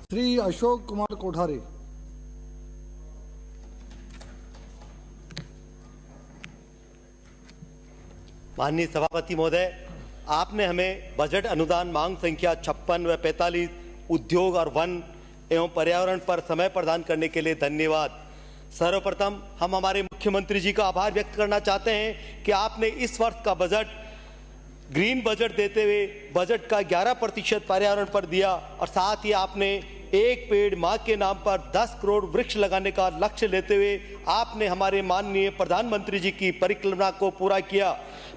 श्री अशोक कुमार कोठारी। माननीय सभापति महोदय, आपने हमें बजट अनुदान मांग संख्या 56 व 45 उद्योग और वन एवं पर्यावरण पर समय प्रदान करने के लिए धन्यवाद। सर्वप्रथम हम हमारे मुख्यमंत्री जी का आभार व्यक्त करना चाहते हैं कि आपने इस वर्ष का बजट ग्रीन बजट देते हुए बजट का 11% पर्यावरण पर दिया और साथ ही आपने एक पेड़ मां के नाम पर 10 करोड़ वृक्ष लगाने का लक्ष्य लेते हुए आपने हमारे माननीय प्रधानमंत्री जी की परिकल्पना को पूरा किया।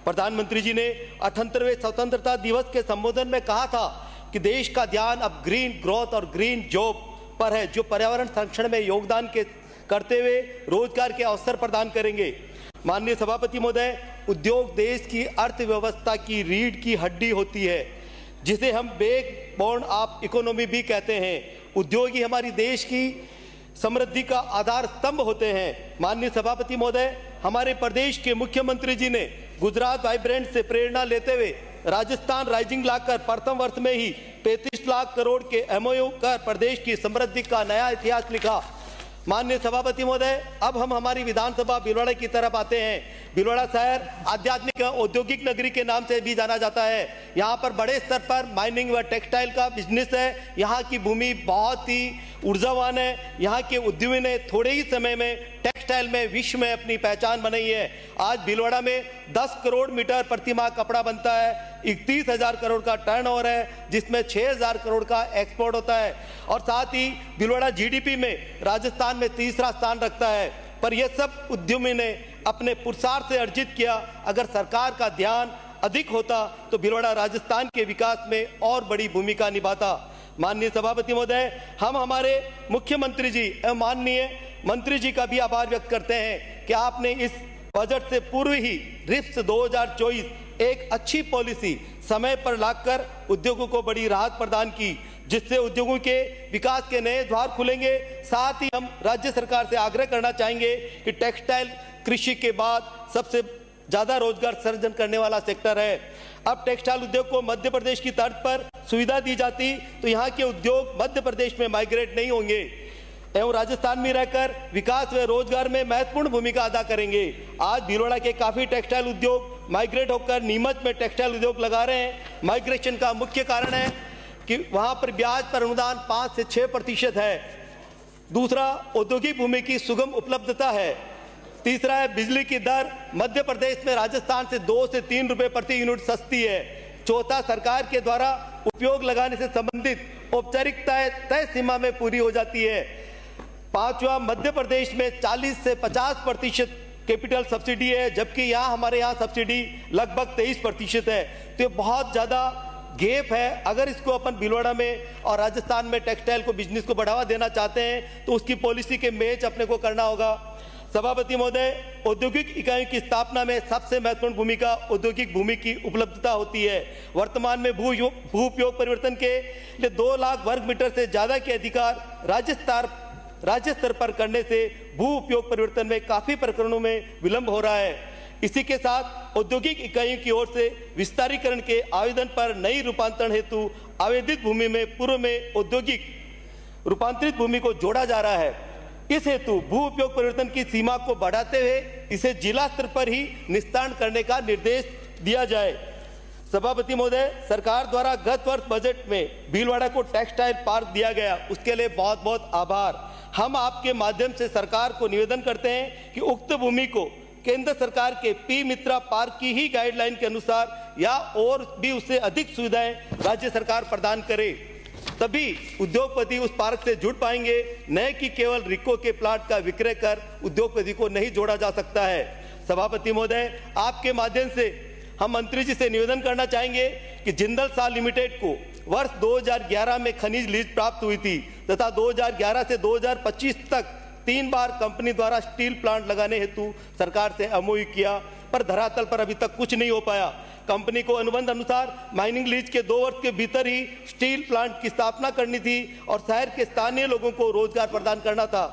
प्रधानमंत्री जी ने 78वें स्वतंत्रता दिवस के संबोधन में कहा था कि देश का ध्यान अब ग्रीन ग्रोथ और ग्रीन जॉब पर है, जो पर्यावरण संरक्षण में योगदान करते हुए रोजगार के अवसर प्रदान करेंगे। माननीय सभापति महोदय, उद्योग देश की अर्थव्यवस्था की रीढ़ की हड्डी होती है, जिसे हम बैकबोन ऑफ इकोनॉमी भी कहते हैं। उद्योग ही हमारी देश की समृद्धि का आधार स्तंभ होते हैं। माननीय सभापति महोदय, हमारे प्रदेश के मुख्यमंत्री जी ने गुजरात वाइब्रेंट से प्रेरणा लेते हुए राजस्थान राइजिंग लाकर प्रथम वर्ष में ही 35 लाख करोड़ के MOU कर प्रदेश की समृद्धि का नया इतिहास लिखा। माननीय सभापति महोदय, अब हम हमारी विधानसभा भीलवाड़ा की तरफ आते हैं। भीलवाड़ा शहर आध्यात्मिक औद्योगिक नगरी के नाम से भी जाना जाता है। यहाँ पर बड़े स्तर पर माइनिंग व टेक्सटाइल का बिजनेस है। यहाँ की भूमि बहुत ही ऊर्जावान है। यहाँ के उद्यमी ने थोड़े ही समय में टेक्सटाइल में विश्व में अपनी पहचान बनाई है। आज भीलवाड़ा में 10 करोड़ मीटर प्रति माह कपड़ा बनता है। 31,000 करोड़ का टर्नओवर है, जिसमें 6,000 करोड़ का एक्सपोर्ट होता है और साथ ही भीलवाड़ा GDP में राजस्थान में तीसरा स्थान रखता है। पर यह सब उद्यमी ने अपने पुरुषार्थ से अर्जित किया। अगर सरकार का ध्यान अधिक होता तो भीलवाड़ा राजस्थान के विकास में और बड़ी भूमिका निभाता। माननीय सभापति महोदय, हम हमारे मुख्यमंत्री जी एवं माननीय मंत्री जी का भी आभार व्यक्त करते हैं कि आपने इस बजट से पूर्व ही RIPS 2024 एक अच्छी पॉलिसी समय पर लाकर उद्योगों को बड़ी राहत प्रदान की, जिससे उद्योगों के विकास के नए द्वार खुलेंगे। साथ ही हम राज्य सरकार से आग्रह करना चाहेंगे कि टेक्सटाइल कृषि के बाद सबसे ज्यादा रोजगार सृजन करने वाला सेक्टर है। अब टेक्सटाइल उद्योग को मध्य प्रदेश की तर्ज पर सुविधा दी जाती तो यहाँ के उद्योग मध्य प्रदेश में माइग्रेट नहीं होंगे एवं राजस्थान में रहकर विकास व रोजगार में महत्वपूर्ण भूमिका अदा करेंगे। आज भीलवाड़ा के काफी टेक्सटाइल उद्योग माइग्रेट होकर नीमच में टेक्सटाइल उद्योग लगा रहे हैं। माइग्रेशन का मुख्य कारण है कि वहां पर ब्याज पर अनुदान 5 से 6% है। दूसरा, औद्योगिक भूमि की सुगम उपलब्धता है। तीसरा है बिजली की दर मध्य प्रदेश में राजस्थान से 2 से 3 रुपए प्रति यूनिट सस्ती है। चौथा, सरकार के द्वारा उपयोग लगाने से संबंधित औपचारिकताएं तय सीमा में पूरी हो जाती है। पांचवा, मध्य प्रदेश में 40 से 50% कैपिटल सब्सिडी है, जबकि यहाँ हमारे यहाँ सब्सिडी लगभग 23% है। तो ये बहुत ज्यादा गैप है। अगर इसको अपन भीलवाड़ा में और राजस्थान में टेक्सटाइल को बिजनेस को बढ़ावा देना चाहते हैं तो उसकी पॉलिसी के मैच अपने को करना होगा। सभापति महोदय, औद्योगिक इकाइयों की स्थापना में सबसे महत्वपूर्ण भूमिका औद्योगिक भूमि की उपलब्धता होती है। वर्तमान में भू उपयोग परिवर्तन के लिए 2 लाख वर्ग मीटर से ज्यादा के अधिकार राज्य स्तर पर करने से भू उपयोग परिवर्तन में काफी प्रकरणों में विलंब हो रहा है। इसी के साथ औद्योगिक इकाइयों की ओर से विस्तारीकरण के आवेदन पर नई रूपांतरण हेतु आवेदित भूमि में पूर्व में औद्योगिक रूपांतरित भूमि को जोड़ा जा रहा है। इस हेतु भू उपयोग परिवर्तन की सीमा को बढ़ाते हुए इसे जिला स्तर पर ही निस्तारण करने का निर्देश दिया जाए। सभापति महोदय, सरकार द्वारा गत वर्ष बजट में भीलवाड़ा को टेक्सटाइल पार्क दिया गया, उसके लिए बहुत बहुत आभार। हम आपके माध्यम से सरकार को निवेदन करते हैं कि उक्त भूमि को केंद्र सरकार के पी मित्रा पार्क की ही गाइडलाइन के अनुसार या और भी उससे अधिक सुविधाएं राज्य सरकार प्रदान करे, तभी उद्योगपति उस पार्क से जुड़ पाएंगे। न कि केवल रिको के प्लाट का विक्रय कर उद्योगपति को नहीं जोड़ा जा सकता है। सभापति महोदय, आपके माध्यम से हम मंत्री जी से निवेदन करना चाहेंगे कि जिंदल साल लिमिटेड को वर्ष 2011 में खनिज लीज प्राप्त हुई थी तथा 2011 से 2025 तक 3 बार कंपनी द्वारा स्टील प्लांट लगाने हेतु सरकार से MOU किया, पर धरातल पर अभी तक कुछ नहीं हो पाया। कंपनी को अनुबंध अनुसार माइनिंग लीज के 2 वर्ष के भीतर ही स्टील प्लांट की स्थापना करनी थी और शहर के स्थानीय लोगों को रोजगार प्रदान करना था।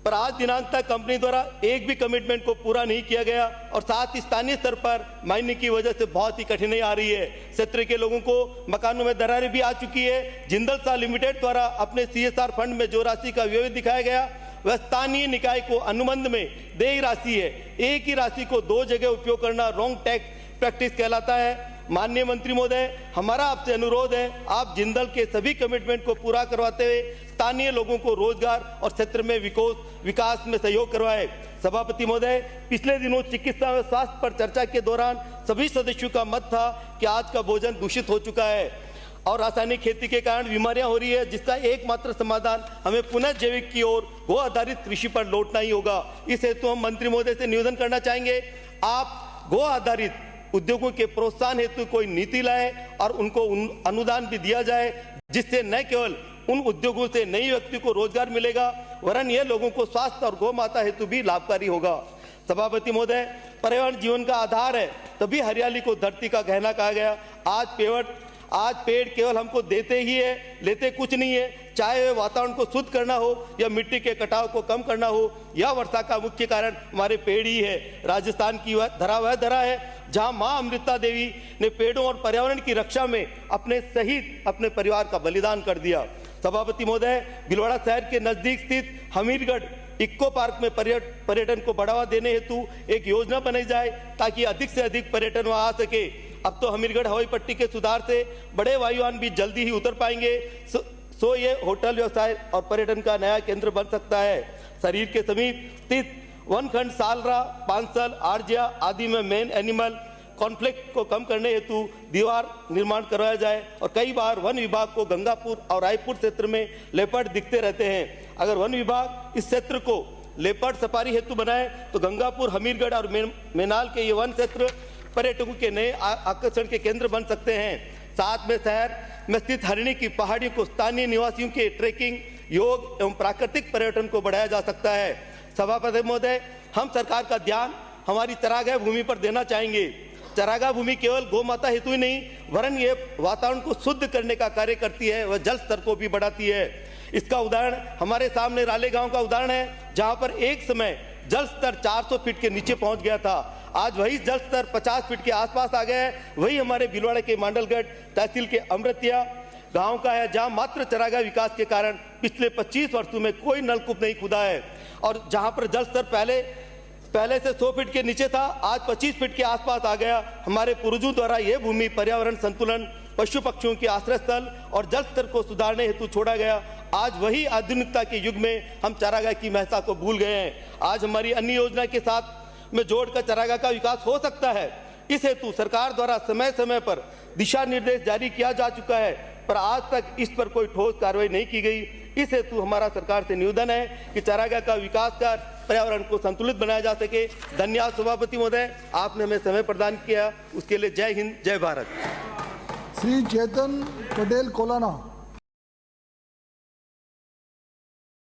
पर आज दिनांक तक कंपनी द्वारा एक भी कमिटमेंट को पूरा नहीं किया गया और साथ ही स्थानीय स्तर पर माइनिंग की वजह से बहुत ही कठिनाई आ रही है। क्षेत्र के लोगों को मकानों में दरारें भी आ चुकी है। जिंदल साह लिमिटेड द्वारा अपने CSR फंड में जो राशि का व्यय दिखाया गया वह स्थानीय निकाय को अनुबंध में देय राशि है। एक ही राशि को दो जगह उपयोग करना रॉन्ग टैक्स प्रैक्टिस कहलाता है। माननीय मंत्री महोदय, हमारा आपसे अनुरोध है, आप जिंदल के सभी कमिटमेंट को पूरा करवाते हुए स्थानीय लोगों को रोजगार और क्षेत्र में विकास में सहयोग करवाएं। सभापति महोदय, पिछले दिनों चिकित्सा और स्वास्थ्य पर चर्चा के दौरान सभी सदस्यों का मत था कि आज का भोजन दूषित हो चुका है और रासायनिक खेती के कारण बीमारियां हो रही है, जिसका एकमात्र समाधान हमें पुनः जैविक की ओर गो आधारित कृषि पर लौटना ही होगा। इस हेतु हम मंत्री महोदय से निवेदन करना चाहेंगे, आप गो आधारित उद्योगों के प्रोत्साहन हेतु कोई नीति लाए और उनको अनुदान भी दिया जाए, जिससे न केवल उन उद्योगों से नई व्यक्ति को रोजगार मिलेगा वरन यह लोगों को स्वास्थ्य और गौ माता हेतु भी लाभकारी होगा। सभापति महोदय, पर्यावरण जीवन का आधार है, तभी हरियाली को धरती का गहना कहा गया। आज पेड़ केवल हमको देते ही है, लेते कुछ नहीं है। चाहे वह वातावरण को शुद्ध करना हो या मिट्टी के कटाव को कम करना हो, यह वर्षा का मुख्य कारण हमारे पेड़ ही है। राजस्थान की वह धरा है जहां मां अमृता देवी ने पेड़ों और पर्यावरण की रक्षा में अपने परिवार का बलिदान कर दिया। सभापति महोदय, भीलवाड़ा शहर के नजदीक स्थित हमीरगढ़ इक्को पार्क में पर्यटन को बढ़ावा देने हेतु एक योजना बनाई जाए ताकि अधिक से अधिक पर्यटन वहां आ सके। अब तो हमीरगढ़ हवाई पट्टी के सुधार से बड़े वायुयान भी जल्दी ही उतर पाएंगे, सो ये होटल व्यवसाय और पर्यटन का नया केंद्र बन सकता है। शरीर के समीप स्थित वनखंड सालरा, पांसल, आरजिया आदि में मेन एनिमल कॉन्फ्लिक्ट को कम करने हेतु दीवार निर्माण करवाया जाए और कई बार वन विभाग को गंगापुर और रायपुर क्षेत्र में लेपर्ड दिखते रहते हैं। अगर वन विभाग इस क्षेत्र को लेपर्ड सफारी हेतु बनाए तो गंगापुर, हमीरगढ़ और मेनाल के ये वन क्षेत्र पर्यटकों के नए आकर्षण के केंद्र बन सकते हैं। साथ में शहर में स्थित हरिणी की पहाड़ियों को स्थानीय निवासियों के ट्रेकिंग, योग एवं प्राकृतिक पर्यटन को बढ़ाया जा सकता है। सभापति महोदय, हम सरकार का ध्यान हमारी चरागाह भूमि पर देना चाहेंगे। चरागाह भूमि केवल गौ माता हेतु ही नहीं वरन ये वातावरण को शुद्ध करने का कार्य करती है, वह जल स्तर को भी बढ़ाती है। इसका उदाहरण हमारे सामने राले गांव का उदाहरण है, जहां पर एक समय जल स्तर 400 फीट के नीचे पहुंच गया था। आज वही जल स्तर 50 फीट के आसपास आ गया है। वही हमारे भीलवाड़ा के मांडलगढ़ तहसील के अमृतिया गांव का है, जहां मात्र चरागाह विकास के कारण पिछले 25 वर्षों में कोई नलकूप नहीं खुदा है और जहां पर जल स्तर पहले से 100 फीट के नीचे था, आज 25 फीट के आसपास आ गया। हमारे पूर्वजों द्वारा यह भूमि पर्यावरण संतुलन, पशु पक्षियों के आश्रय स्थल और जल स्तर को सुधारने हेतु छोड़ा गया। आज वही आधुनिकता के युग में हम चारागाह की महत्ता को भूल गए हैं। आज हमारी अन्य योजना के साथ में जोड़कर चारागाह का विकास हो सकता है। इस हेतु सरकार द्वारा समय समय पर दिशा निर्देश जारी किया जा चुका है, पर आज तक इस पर कोई ठोस कार्रवाई नहीं की गई। इस हेतु हमारा सरकार से निवेदन है कि चारागाह का विकास कर पर्यावरण को संतुलित बनाया जा सके। धन्यवाद सभापति महोदय, आपने हमें समय प्रदान किया, उसके लिए जय हिंद, जय भारत। श्री चेतन पटेल कोलाना।